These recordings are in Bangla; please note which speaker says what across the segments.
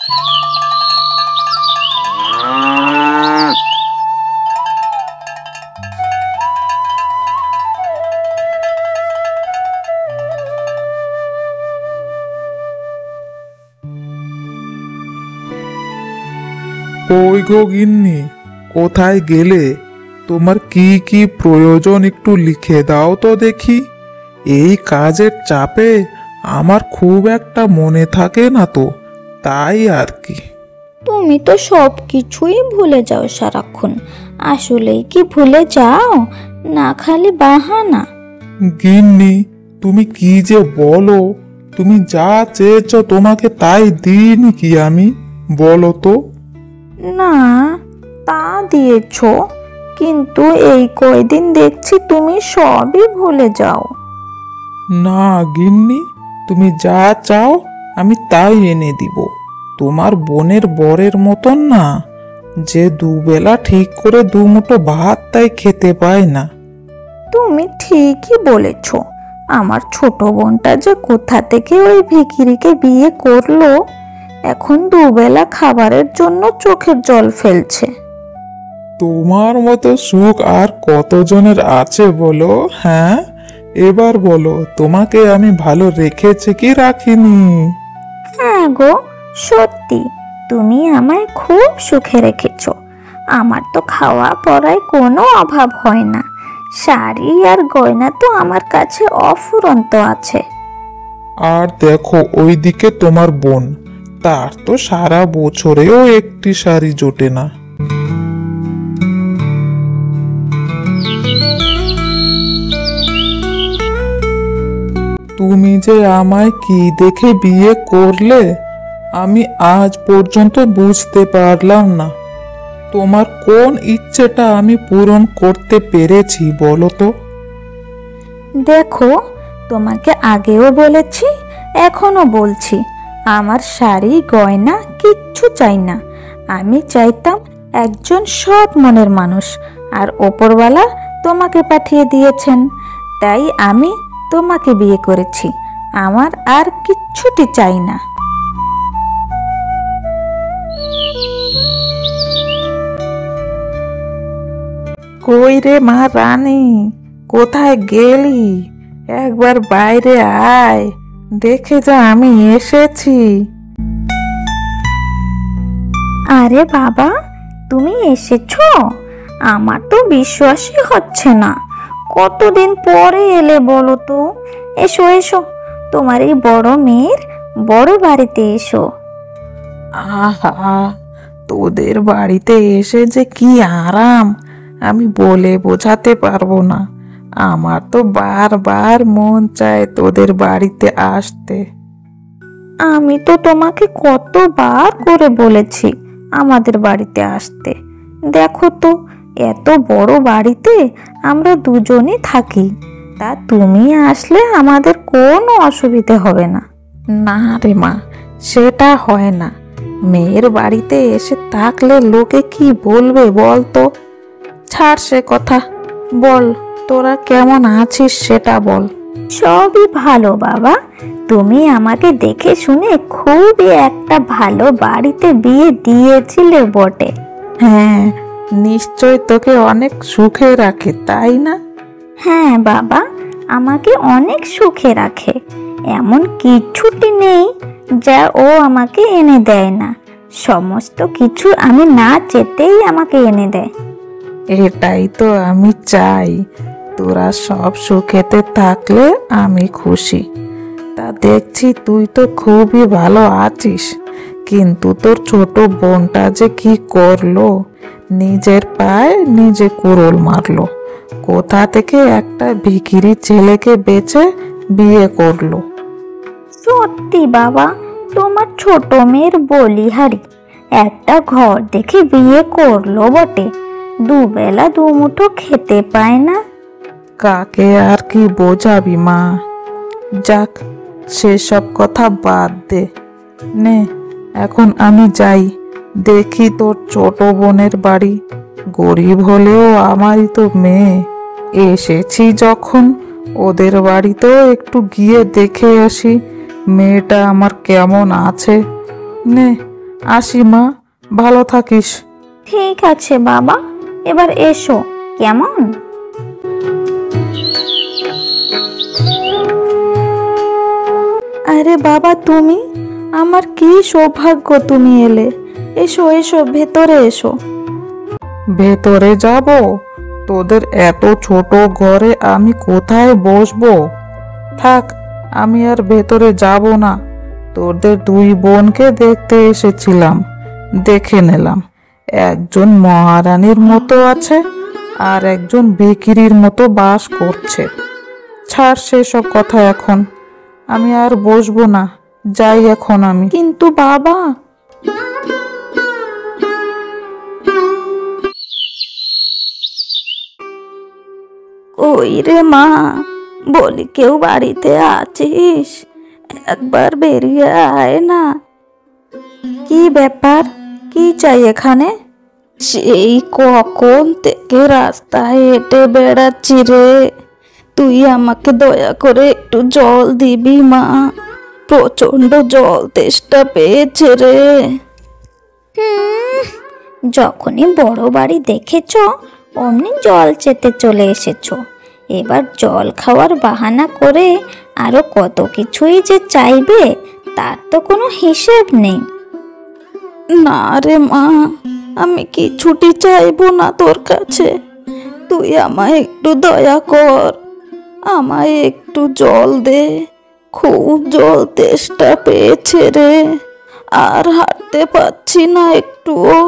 Speaker 1: কই গো গিন্নি, কোথায় গেলে? তোমার কি কি প্রয়োজন একটু লিখে দাও তো দেখি। এই কাজের চাপে আমার খুব একটা মনে থাকে না তো, তাই আর কি।
Speaker 2: তুমি তো সব কিছুই ভুলে যাও সারাক্ষণ। আসলেই কি ভুলে যাও, না খালি বাহানা?
Speaker 1: গিন্নি, তুমি কি যে বলো! তুমি যা চেয়েছ তোমাকে তাই দিইনি কি আমি? বলো তো।
Speaker 2: না, তা দিয়েছো, কিন্তু এই কয়দিন দেখছি তুমি সবই ভুলে যাও।
Speaker 1: না গিন্নি, তুমি যা চাও আমি তাই এনে দিব। তোমার বোনের বরের মতন না, যে দুবেলা ঠিক করে দুমুঠো ভাত তাই খেতে পায় না।
Speaker 2: তুমি ঠিকই বলেছ। আমার ছোট বোনটা যে কোথা থেকে ওই ভিখিরিকে বিয়ে করলো, এখন দুবেলা খাবারের জন্য চোখের জল ফেলছে।
Speaker 1: তোমার মতো সুখ আর কতজনের আছে বলো? হ্যাঁ, এবার বলো, তোমাকে আমি ভালো রেখেছি কি রাখিনি?
Speaker 2: হ্যাঁ গো, সত্যি তুমি আমায় খুব সুখে রেখেছ। আমার তো খাওয়া পড়ায় কোনো অভাব হয় না। শাড়ি আর গয়না তো আমার কাছে অফুরন্ত আছে।
Speaker 1: আর দেখো ওইদিকে তোমার বোন, তার তো সারা বছরেও একটি শাড়ি জোটে না। তুমি যে আমায় কি দেখে বিয়ে করলে, আমি আজ পর্যন্ত বুঝতে পারলাম না। তোমার কোন ইচ্ছেটা আমি পূরণ করতে পেরেছি বলো তো?
Speaker 2: দেখো, তোমাকে আগেও বলেছি, এখনো বলছি, আমার শাড়ি গয়না কিচ্ছু চাই না। আমি চাইতাম একজন সৎ মনের মানুষ, আর ওপরওয়ালা তোমাকে পাঠিয়ে দিয়েছেন, তাই আমি তোমাকে বিয়ে করেছি। আমার আর কিচ্ছুটি চাই না।
Speaker 3: কই রে মা রানী, কোথায় গেলি? একবার বাইরে আয়, দেখে যা আমি এসেছি।
Speaker 2: আরে বাবা, তুমি এসেছো? আমার তো বিশ্বাসই হচ্ছে না। কতদিন পরে এলে বলো তো। এসো এসো, তোমার এই বড় মেয়ের বড় বাড়িতে এসো।
Speaker 3: আহা, তোদের বাড়িতে এসে যে কি আরাম আমি বলে বোঝাতে পারবো না। আমার তো বারবার মন চায় তোদের বাড়িতে আসতে।
Speaker 2: আমি তো তোমাকে কতবার করে বলেছি আমাদের বাড়িতে আসতে। দেখো তো, এত বড় বাড়িতে আমরা দুজনই থাকি, তা তুমি আসলে আমাদের কোনো অসুবিধে হবে না।
Speaker 3: না রে মা, সেটা হয় না। মেয়ের বাড়িতে এসে থাকলে লোকে কি বলবে বল তো? ছাড় সে কথা, বল তোরা কেমন আছিস সেটা বল।
Speaker 2: সবই ভালো বাবা। তুমি আমাকে দেখে শুনে খুবই একটা ভালো বাড়িতে বিয়ে দিয়েছিলে বটে।
Speaker 3: হ্যাঁ, নিশ্চয় তোকে অনেক সুখে রাখে, তাই না?
Speaker 2: হ্যাঁ বাবা, আমাকে অনেক সুখে রাখে। এমন কিছুটি নেই যা ও আমাকে এনে দেয় না। সমস্ত কিছু আমি না চেতেই আমাকে এনে দেয়।
Speaker 3: এটাই তো আমি চাই, তোরা সব সুখেতে থাকলে আমি খুশি। তা দেখছি তুই তো খুবই ভালো আছিস, কিন্তু তোর ছোট বোনটা যে কি করলো, নিজের পায়ে নিজে কুড়োল মারলো। কোথা থেকে একটা ভিখিরি ছেলেকে বেচে বিয়ে করলো।
Speaker 2: সত্যি বাবা, তোমার ছোট মেয়ের বলিহারি একটা ঘর দেখে বিয়ে করলো বটে, দুবেলা দুমুঠো খেতে পায় না।
Speaker 3: কাকে আর কি বোঝাবি মা? যাক, সেসব কথা বাদ দে। নে, এখন আমি যাই, দেখি তোর ছোট বোনের বাড়ি। গরিব হলেও আমারই তো মেয়ে, এসেছি যখন ওদের বাড়িতেও একটু গিয়ে দেখে আসি মেয়েটা আমার কেমন আছে। নে, আসি মা, ভালো থাকিস।
Speaker 2: ঠিক আছে বাবা, এবার এসো কেমন। আরে বাবা তুমি, আমার কি সৌভাগ্য তুমি এলে। এসো এসো, ভেতরে এসো।
Speaker 3: ভেতরে যাব? তোদের এত ছোট ঘরে আমি কোথায় বসবো? থাক, আমি আর ভেতরে যাব না। তোদের দুই বোনকে দেখতে এসেছিলাম, দেখে নিলাম। একজন মহারানীর মতো আছে, আর একজন ভিখিরির মতো বাস করছে। ছাড় সেসব কথা এখন, আমি আর বসবো না, যাই এখন আমি।
Speaker 2: কিন্তু বাবা, ওই রে মা, বলি কেউ বাড়িতে আছিস? একবার বেরিয়ে আয় না। কি ব্যাপার, কি চাই এখানে? সেই কখন থেকে রাস্তায় হেঁটে বেড়াচ্ছি রে, তুই আমাকে দয়া করে একটু জল দিবি মা, প্রচন্ড জল তেষ্টা পেয়েছে রে। যখনই বড় বাড়ি দেখেছ অমনি জল চেতে চলে এসেছো। এবার জল খাওয়ার বাহানা করে আরো কত কিছুই যে চাইবে, তার তো কোনো হিসেব নেই। না রে মা, আমি কিছুটি চাইবো না তোর কাছে, তুই আমায় একটু দয়া কর, আমায় একটু জল দে, খুব জল তেষ্টা পেয়েছে রে, আর হাঁটতে পারছি না একটুও।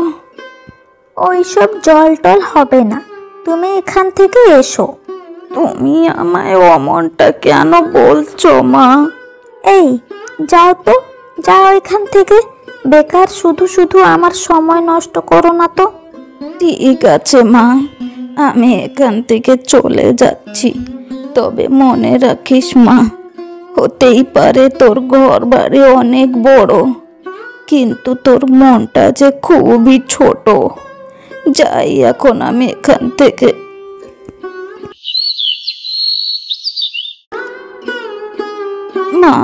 Speaker 2: ওইসব জল টল হবে না, তুমি এখান থেকে এসো। তুমি আমায় অমনটা কেন বলছো মা? এই যাও তো, যাও এখান থেকে, বেকার শুধু শুধু আমার সময় নষ্ট করো না তো। ঠিক আছে মা, আমি এখান থেকে চলে যাচ্ছি, তবে মনে রাখিস মা, হতেই পারে তোর ঘর বাড়ি অনেক বড়, কিন্তু তোর মনটা যে খুবই ছোট। যাই এখন আমি এখান থেকে। মা,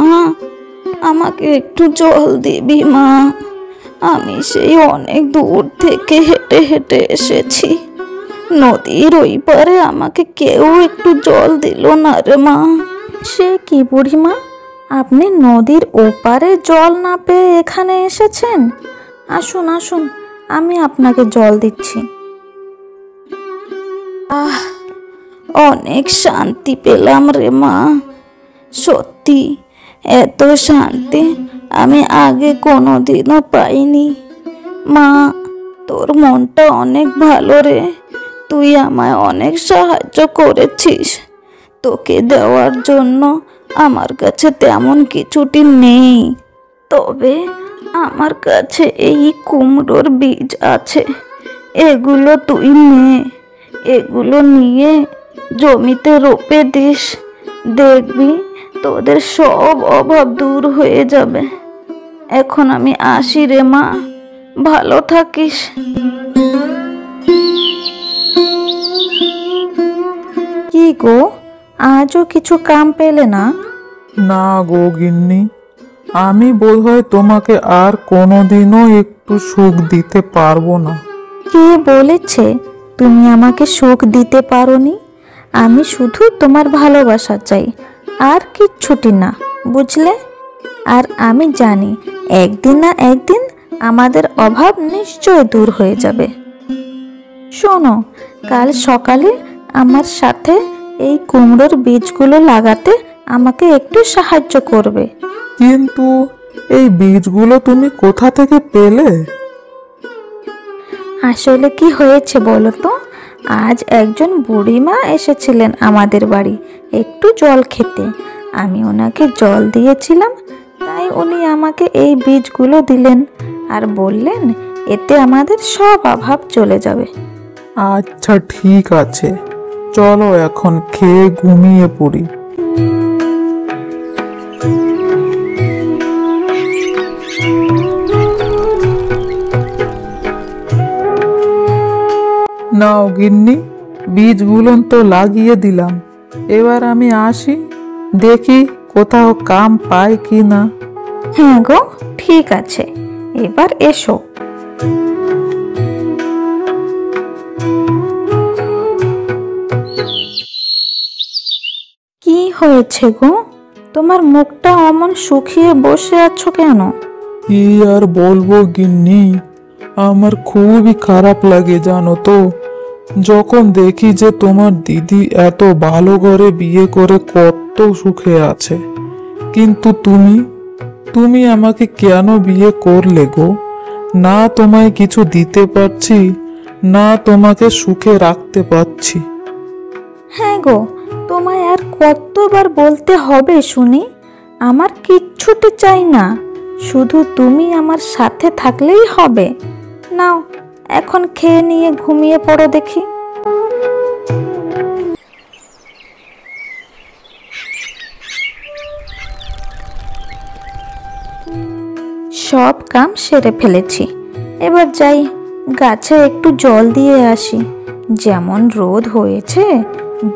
Speaker 2: আমাকে একটু জল দিবি মা, আমি সেই অনেক দূর থেকে হেঁটে হেঁটে এসেছি, নদীর ওই পারে আমাকে কেউ একটু জল দিল না রে মা। সে কি বুড়িমা, আপনি নদীর ওপারে জল না পেয়ে এখানে এসেছেন? আসুন আসুন, আমি আপনাকে জল দিচ্ছি। অনেক শান্তি পেলাম রে মা, সত্যি এত শান্তি আমি আগে কোনোদিনও পাইনি। মা, তোর মনটা অনেক ভালো রে, তুই আমায় অনেক সাহায্য করেছিস। তোকে দেওয়ার জন্য আমার কাছে তেমন কিছুটি নেই, তবে আমার কাছে এই কুমড়োর বীজ আছে, এগুলো তুই নে, এগুলো নিয়ে জমিতে রোপে দিস, দেখবি তোদের সব অভাব দূর হয়ে যাবে। এখন আমি আসি রে মা, ভালো থাকিস। কি গো, আজও কিছু কাম পেলে না?
Speaker 1: না গো গিন্নি, আমি বোধহয় তোমাকে আর কোনোদিনও একটু সুখ দিতে পারবো না।
Speaker 2: কে বলেছে তুমি আমাকে সুখ দিতে পারোনি? আমি শুধু তোমার ভালোবাসা চাই, আর কিচ্ছুটি না, বুঝলে? আর আমি জানি একদিন না একদিন আমাদের অভাব নিশ্চয় দূর হয়ে যাবে। শোনো, কাল সকালে আমার সাথে এই কুমড়োর বীজগুলো লাগাতে আমাকে একটু সাহায্য করবে।
Speaker 1: কিন্তু এই বীজগুলো তুমি কোথা থেকে পেলে?
Speaker 2: আসলে কি হয়েছে বলো তো, আজ একজন বুড়িমা এসেছিলেন আমাদের বাড়ি একটু জল খেতে। আমি ওনাকে জল দিয়েছিলাম, তাই উনি আমাকে এই বীজগুলো দিলেন আর বললেন এতে আমাদের সব অভাব চলে যাবে।
Speaker 1: আচ্ছা ঠিক আছে, চলো এখন খেয়ে ঘুমিয়ে পড়ি। নাও গিন্নি, বীজগুলো তো লাগিয়ে দিলাম, এবার আমি আসি, দেখি কোথাও কাম পাই কি না।
Speaker 2: হ্যাঁ গো, ঠিক আছে, এবার এসো। কি হয়েছে গো, তোমার মুখটা অমন শুকিয়ে বসে আছো কেন?
Speaker 1: কি আর বলবো গিন্নি, আমার খুবই খারাপ লাগে জানো তো, যখন দেখি যে তোমার দিদি এত ভালো ঘরে বিয়ে করে কত সুখে আছে, কিন্তু তুমি আমাকে কেন বিয়ে করলে গো? না তোমায় কিছু দিতে পারছি, না তোমাকে সুখে রাখতে পারছি।
Speaker 2: হ্যাঁ গো, তোমায় আর কতবার বলতে হবে শুনি? আমার কিচ্ছুটি চাই না, শুধু তুমি আমার সাথে থাকলেই হবে। নাও, এখন খেয়ে নিয়ে ঘুমিয়ে পড়ো দেখি। সব কাম সেরে ফেলেছি, এবার যাই গাছে একটু জল দিয়ে আসি। যেমন রোদ হয়েছে,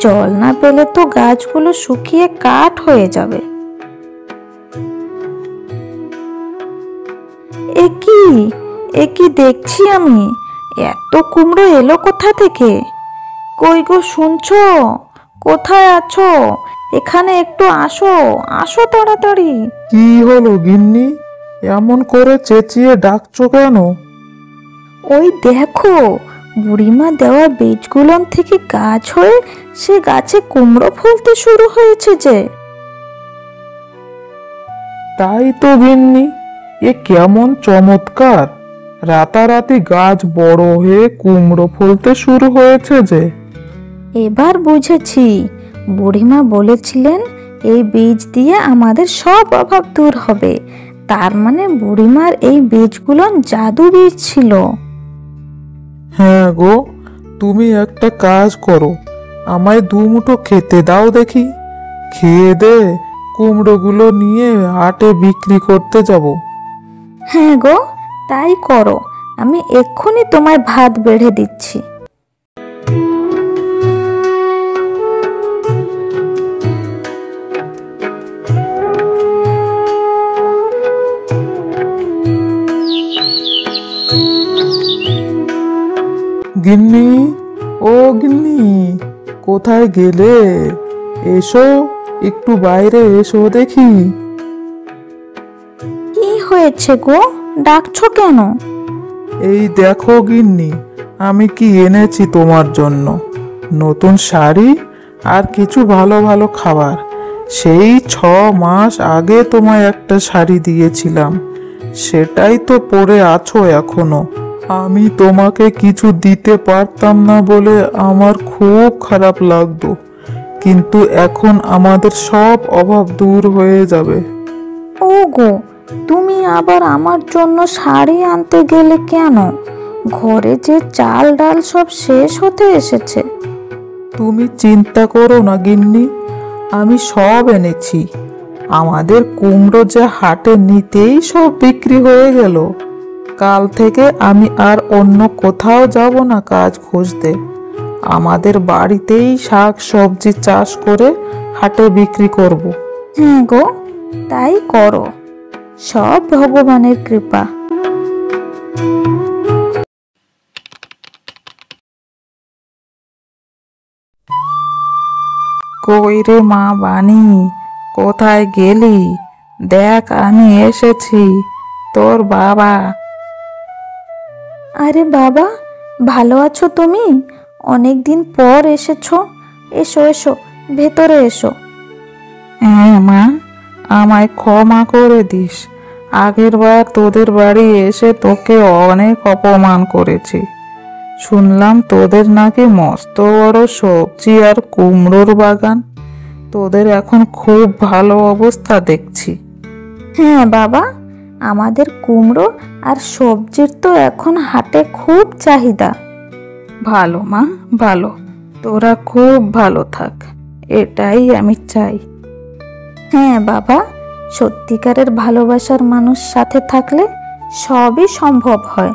Speaker 2: জল না পেলে তো গাছগুলো শুকিয়ে কাঠ হয়ে যাবে। এ কি দেখছি আমি, এত কুমড়ো এলো কোথা থেকে? কই গো, শুনছো? কোথায় আছো? এখানে একটু আসো, আসো তাড়াতাড়ি।
Speaker 1: কি হলো গিন্নি, এমন করে চেঁচিয়ে ডাকছো কেন?
Speaker 2: ওই দেখো, বুড়িমা দেওয়া বীজগুলোন থেকে গাছ হয়ে সে গাছে কুমড়ো ফলতে শুরু হয়েছে যে।
Speaker 1: তাই তো গিন্নি, এ কেমন চমৎকার, রাতারাতি গাছ বড় হয়ে কুমড়ো ফলতে শুরু হয়েছে যে।
Speaker 2: এবার বুঝেছি, বুড়িমা বলেছিলেন এই বীজ দিয়ে আমাদের সব অভাব দূর হবে। তার মানে বুড়িমার এই বীজগুলো জাদু বীজ ছিল।
Speaker 1: হ্যাঁ গো, তুমি একটা কাজ করো, আমায় দুমুঠো খেতে দাও দেখি, খেয়ে দে কুমড়োগুলো নিয়ে হাটে বিক্রি করতে যাব।
Speaker 2: হ্যাঁ গো, তাই করো, আমি এক্ষুনি তোমায় ভাত বেড়ে দিচ্ছি।
Speaker 1: গিন্নি, ও গিন্নি, কোথায় গেলে? এসো, একটু বাইরে এসো দেখি।
Speaker 2: কি হয়েছে গো, ডাকছো কেন?
Speaker 1: এই দেখো গিন্নি, আমি কি এনেছি তোমার জন্য, নতুন শাড়ি আর কিছু ভালো ভালো খাবার। সেই 6 মাস আগে তোমায় একটা শাড়ি দিয়েছিলাম, সেটাই তো পরে আছো এখনো। আমি তোমাকে কিছু দিতে পারতাম না বলে আমার খুব খারাপ লাগতো, কিন্তু এখন আমাদের সব অভাব দূর হয়ে যাবে।
Speaker 2: ও গো, তুমি আবার আমার জন্য শাড়ি আনতে গেলে কেন? ঘরে যে চাল ডাল সব শেষ হতে এসেছে।
Speaker 1: তুমি চিন্তা করো না গিন্নি, আমি সব এনেছি। আমাদের কুমড়ো যে হাটে নিতেই সব বিক্রি হয়ে গেল। কাল থেকে আমি আর অন্য কোথাও যাব না কাজ খুঁজতে, আমাদের বাড়িতেই শাক সবজি চাষ করে হাটে বিক্রি করব।
Speaker 2: হ্যাঁ গো, তাই করো, সব ভগবানের কৃপা।
Speaker 3: কই রে মা বানি, কোথায় গেলি? দেখ আমি এসেছি, তোর বাবা।
Speaker 2: আরে বাবা, ভালো আছো তুমি? অনেক দিন পর এসেছো। এসো এসো, ভেতরে এসো।
Speaker 3: হ্যাঁ মা, আমায় ক্ষমা করে দিস। আগের বার তোদের বাড়ি এসে তোকে অনেক অপমান করেছি। শুনলাম তোদের নাকি মস্ত বড় সবজি আর কুমড়োর বাগান। তোদের এখন খুব ভালো অবস্থা দেখছি।
Speaker 2: হ্যাঁ বাবা, আমাদের কুমড়ো আর সবজির তো এখন হাটে খুব চাহিদা।
Speaker 3: ভালো মা, ভালো, তোরা খুব ভালো থাক, এটাই আমি চাই।
Speaker 2: হ্যাঁ বাবা, সত্যিকারের ভালোবাসার মানুষ সাথে থাকলে সবই সম্ভব হয়।